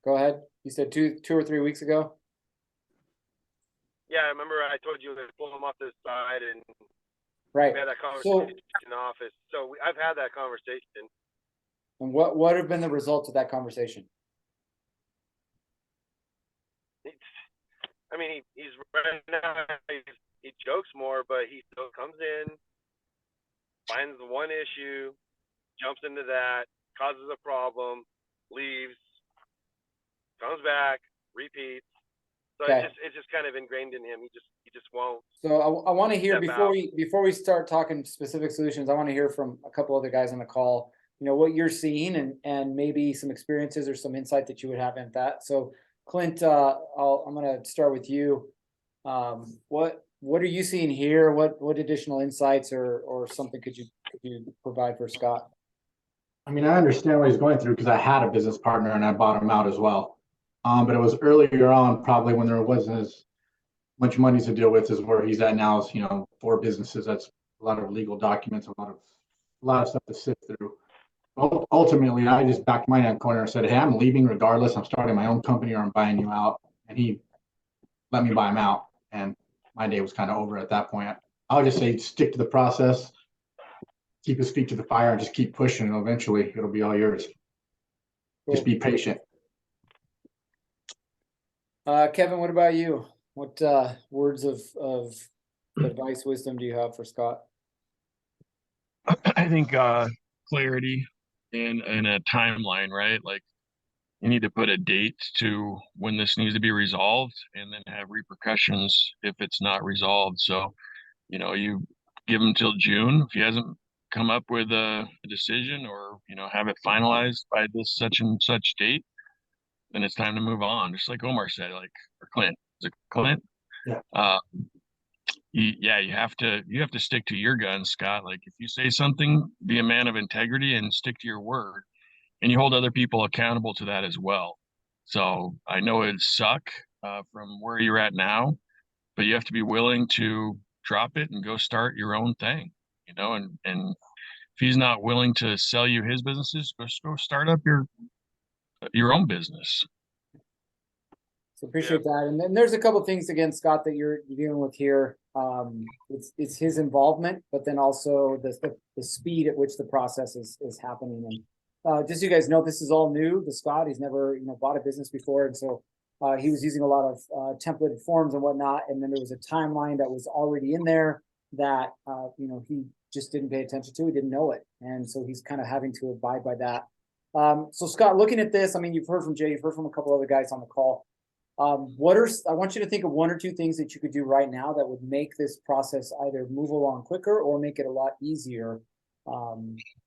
Go ahead. You said two or 3 weeks ago? Yeah, I remember I told you to pull him off this side, and right. we had that conversation in the office. So I've had that conversation. And what have been the results of that conversation? I mean, he's right now, he jokes more, but he still comes in, finds the one issue, jumps into that, causes a problem, leaves, comes back, repeats. So Okay. it's just kind of ingrained in him. He just won't. So I want to hear step out. before we start talking specific solutions, I want to hear from a couple other guys on the call, what you're seeing and maybe some experiences or some insight that you would have in that. So Clint, I'm going to start with you. What are you seeing here? What additional insights or something could you provide for Scott? I mean, I understand what he's going through because I had a business partner and I bought him out as well. But it was earlier on, probably when there wasn't as much money to deal with as where he's at now is, 4 businesses. That's a lot of legal documents, a lot of stuff to sift through. Ultimately, I just backed mine in the corner and said, hey, I'm leaving regardless. I'm starting my own company or I'm buying you out. And he let me buy him out. And my day was kind of over at that point. I would just say stick to the process, keep his feet to the fire, and just keep pushing. And eventually, it'll be all yours. Cool. Just be patient. Kevin, what about you? What words of advice, wisdom do you have for Scott? I think clarity and a timeline, right? Like you need to put a date to when this needs to be resolved and then have repercussions if it's not resolved. So, you give him till June. If he hasn't come up with a decision or, have it finalized by this such and such date, then it's time to move on. Just like Omar said, or Clint. Is it Clint? Yeah. you have to stick to your guns, Scott. Like if you say something, be a man of integrity and stick to your word, and you hold other people accountable to that as well. So I know it'd suck from where you're at now, but you have to be willing to drop it and go start your own thing, and if he's not willing to sell you his businesses, go start up your own business. So appreciate that. And then there's a couple things again, Scott, that you're dealing with here. It's his involvement, but then also the speed at which the process is happening. And just so you guys know, this is all new to Scott. He's never bought a business before, and so he was using a lot of templated forms and whatnot. And then there was a timeline that was already in there that he just didn't pay attention to. He didn't know it, and so he's kind of having to abide by that. So Scott, looking at this, I mean, you've heard from Jay, you've heard from a couple other guys on the call. I want you to think of 1 or 2 things that you could do right now that would make this process either move along quicker or make it a lot easier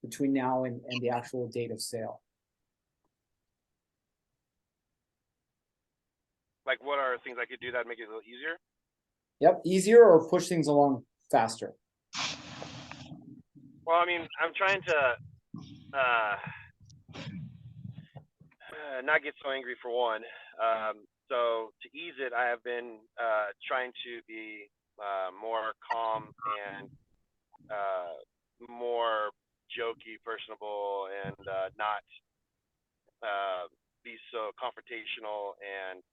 between now and the actual date of sale. Like, what are things I could do that make it a little easier? Yep, easier or push things along faster. Well, I mean, I'm trying to not get so angry for one. So to ease it, I have been trying to be more calm and more jokey, personable, and not be so confrontational and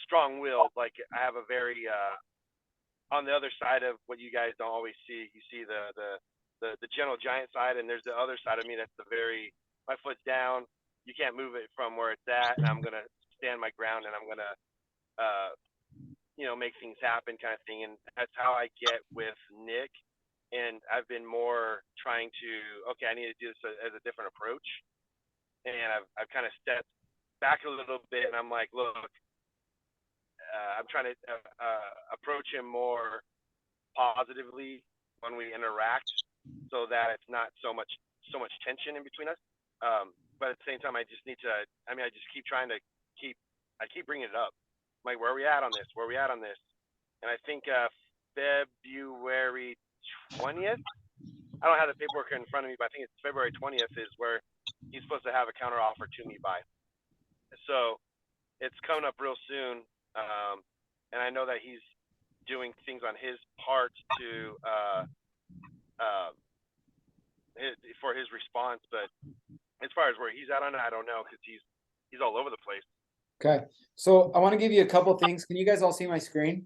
strong-willed. Like I have a very on the other side of what you guys don't always see. You see the gentle giant side, and there's the other side of me that's the very my foot's down. You can't move it from where it's at, and I'm gonna stand my ground, and I'm gonna, make things happen, kind of thing. And that's how I get with Nick. And I've been more trying to, okay, I need to do this as a different approach. And I've kind of stepped back a little bit, and I'm like, look, I'm trying to approach him more positively when we interact, so that it's not so much tension in between us. But at the same time, I just need to, I just keep trying to keep bringing it up. I'm like, where are we at on this? Where are we at on this? And I think February 20th, I don't have the paperwork in front of me, but I think it's February 20th is where he's supposed to have a counter offer to me by. So it's coming up real soon. And I know that he's doing things on his part to, for his response, but as far as where he's at on it, I don't know, because he's all over the place. Okay, so I want to give you a couple things. Can you guys all see my screen?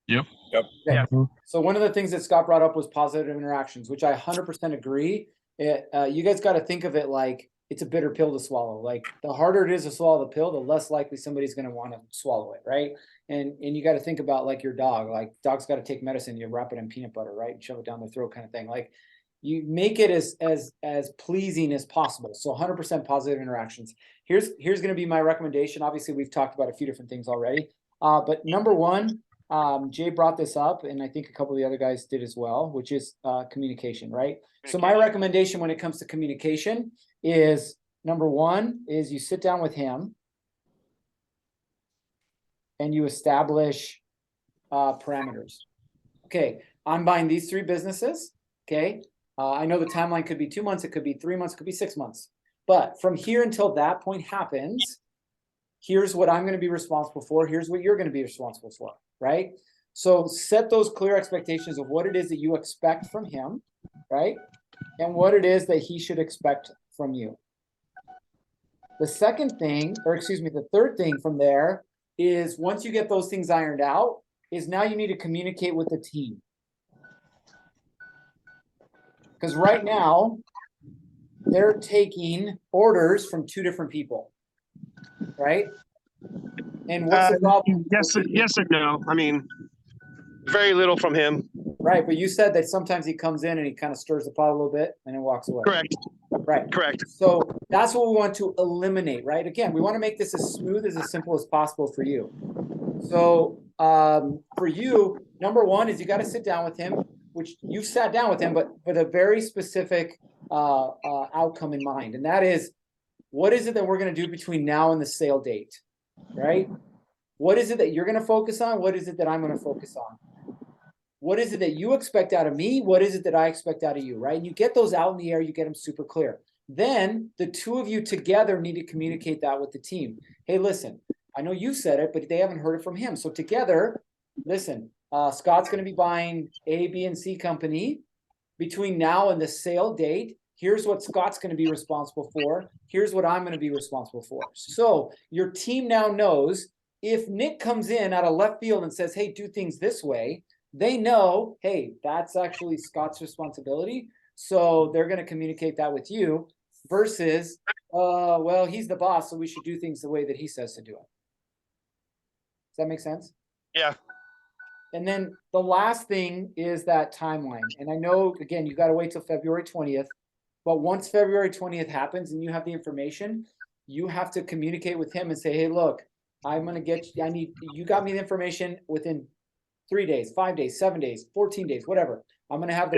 Yep. Okay. Yeah. So one of the things that Scott brought up was positive interactions, which I 100% agree. You guys got to think of it like it's a bitter pill to swallow. Like the harder it is to swallow the pill, the less likely somebody's going to want to swallow it, right? And you got to think about like your dog. Like dog's got to take medicine, you wrap it in peanut butter, right? And shove it down their throat, kind of thing. Like you make it as pleasing as possible. So 100% positive interactions. Here's going to be my recommendation. Obviously, we've talked about a few different things already. But number one, Jay brought this up, and I think a couple of the other guys did as well, which is communication, right? So my recommendation when it comes to communication is number one is you sit down with him and you establish parameters. Okay, I'm buying these 3 businesses. Okay, I know the timeline could be 2 months, it could be 3 months, it could be 6 months. But from here until that point happens, here's what I'm going to be responsible for. Here's what you're going to be responsible for, right? So set those clear expectations of what it is that you expect from him, right? And what it is that he should expect from you. The second thing, or excuse me, the third thing from there is once you get those things ironed out, is now you need to communicate with the team. Because right now, they're taking orders from 2 different people, right? And what's the problem? Yes and no. I mean, very little from him. Right, but you said that sometimes he comes in and he kind of stirs the pot a little bit and then walks away. Correct. Right. Correct. So that's what we want to eliminate, right? Again, we want to make this as smooth as simple as possible for you. So for you, number one is you got to sit down with him, which you've sat down with him, but with a very specific outcome in mind. And that is, what is it that we're going to do between now and the sale date, right? What is it that you're going to focus on? What is it that I'm going to focus on? What is it that you expect out of me? What is it that I expect out of you, right? And you get those out in the air, you get them super clear. Then the two of you together need to communicate that with the team. Hey, listen, I know you said it, but they haven't heard it from him. So together, listen, Scott's going to be buying A, B, and C company between now and the sale date. Here's what Scott's going to be responsible for. Here's what I'm going to be responsible for. So your team now knows if Nick comes in out of left field and says, hey, do things this way, they know, hey, that's actually Scott's responsibility. So they're going to communicate that with you versus, well, he's the boss, so we should do things the way that he says to do it. Does that make sense? Yeah. And then the last thing is that timeline. And I know, again, you got to wait till February 20th. But once February 20th happens and you have the information, you have to communicate with him and say, hey, look, I'm going to get you, you got me the information within 3 days, 5 days, 7 days, 14 days, whatever. I'm going to have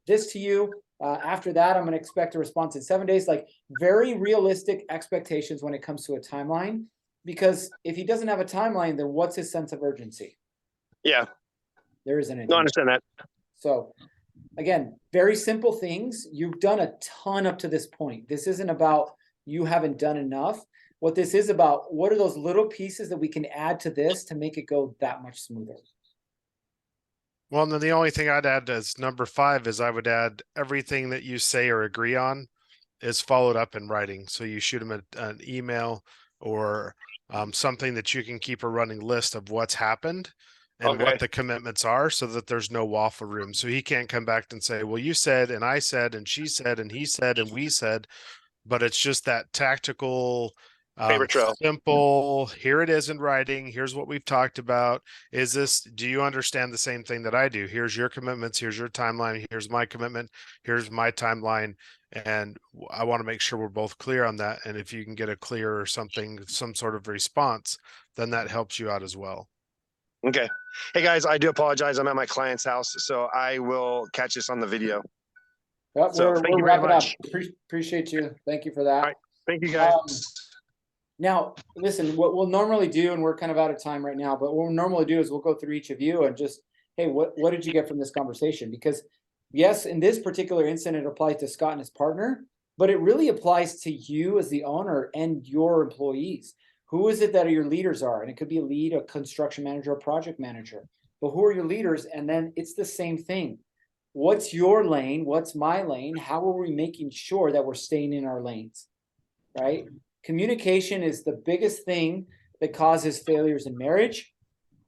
this to you. After that, I'm going to expect a response in 7 days. Like very realistic expectations when it comes to a timeline. Because if he doesn't have a timeline, then what's his sense of urgency? Yeah. There isn't any. No, I understand that. So again, very simple things. You've done a ton up to this point. This isn't about you haven't done enough. What this is about, what are those little pieces that we can add to this to make it go that much smoother? Well, and then the only thing I'd add as number 5 is I would add everything that you say or agree on is followed up in writing. So you shoot him an email or something that you can keep a running list of what's happened and what the commitments are so that there's no waffle room. So he can't come back and say, well, you said, and I said, and she said, and he said, and we said, but it's just that tactical, Paper trail. simple, here it is in writing. Here's what we've talked about. Do you understand the same thing that I do? Here's your commitments. Here's your timeline. Here's my commitment. Here's my timeline. And I want to make sure we're both clear on that. And if you can get a clear or something, some sort of response, then that helps you out as well. Okay. Hey guys, I do apologize. I'm at my client's house, so I will catch this on the video. Yep, So thank you very wrapping up. much. Appreciate you. Thank you for that. All right. Thank you guys. Now, listen, what we'll normally do, and we're kind of out of time right now, but what we'll normally do is we'll go through each of you and just, hey, what did you get from this conversation? Because yes, in this particular incident, it applies to Scott and his partner, but it really applies to you as the owner and your employees. Who is it that your leaders are? And it could be a lead, a construction manager, a project manager. But who are your leaders? And then it's the same thing. What's your lane? What's my lane? How are we making sure that we're staying in our lanes, right? Communication is the biggest thing that causes failures in marriage,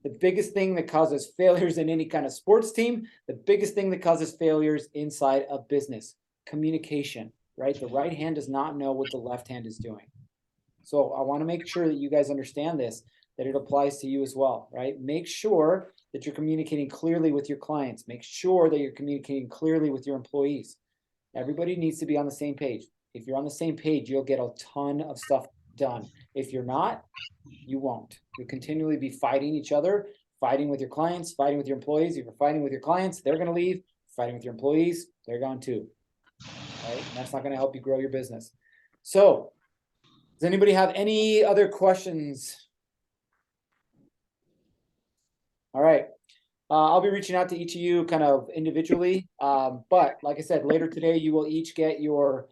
the biggest thing that causes failures in any kind of sports team, the biggest thing that causes failures inside a business. Communication, right? The right hand does not know what the left hand is doing. So I want to make sure that you guys understand this, that it applies to you as well, right? Make sure that you're communicating clearly with your clients. Make sure that you're communicating clearly with your employees. Everybody needs to be on the same page. If you're on the same page, you'll get a ton of stuff done. If you're not, you won't. You'll continually be fighting each other, fighting with your clients, fighting with your employees. If you're fighting with your clients, they're going to leave. Fighting with your employees, they're gone too. Right? And that's not going to help you grow your business. So, does anybody have any other questions? All right. I'll be reaching out to each of you kind of individually. But like I said, later today, you will each get your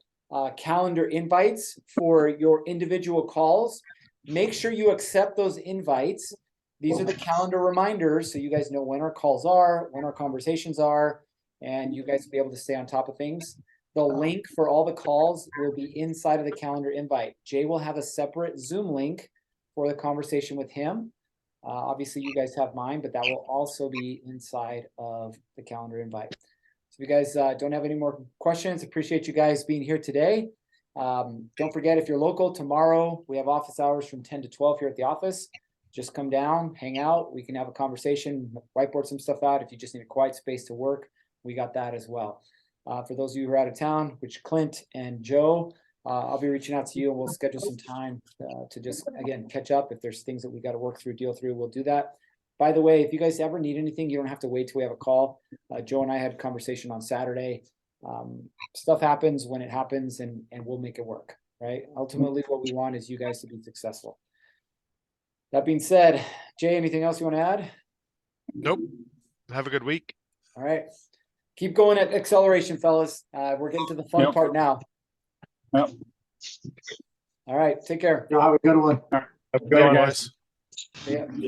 calendar invites for your individual calls. Make sure you accept those invites. These are the calendar reminders, so you guys know when our calls are, when our conversations are, and you guys will be able to stay on top of things. The link for all the calls will be inside of the calendar invite. Jay will have a separate Zoom link for the conversation with him. Obviously, you guys have mine, but that will also be inside of the calendar invite. So if you guys don't have any more questions, appreciate you guys being here today. Don't forget, if you're local, tomorrow we have office hours from 10 to 12 here at the office. Just come down, hang out. We can have a conversation, whiteboard some stuff out. If you just need a quiet space to work, we got that as well. For those of you who are out of town, which Clint and Joe, I'll be reaching out to you and we'll schedule some time to just, again, catch up. If there's things that we got to work through, deal through, we'll do that. By the way, if you guys ever need anything, you don't have to wait till we have a call. Joe and I had a conversation on Saturday. Stuff happens when it happens and we'll make it work, right? Ultimately, what we want is you guys to be successful. That being said, Jay, anything else you want to add? Nope. Have a good week. All right. Keep going at acceleration, fellas. We're getting to the fun Yep. part now. Yep. All right. Take care. Y'all have a good one. Have a good one, guys. guys. Yeah.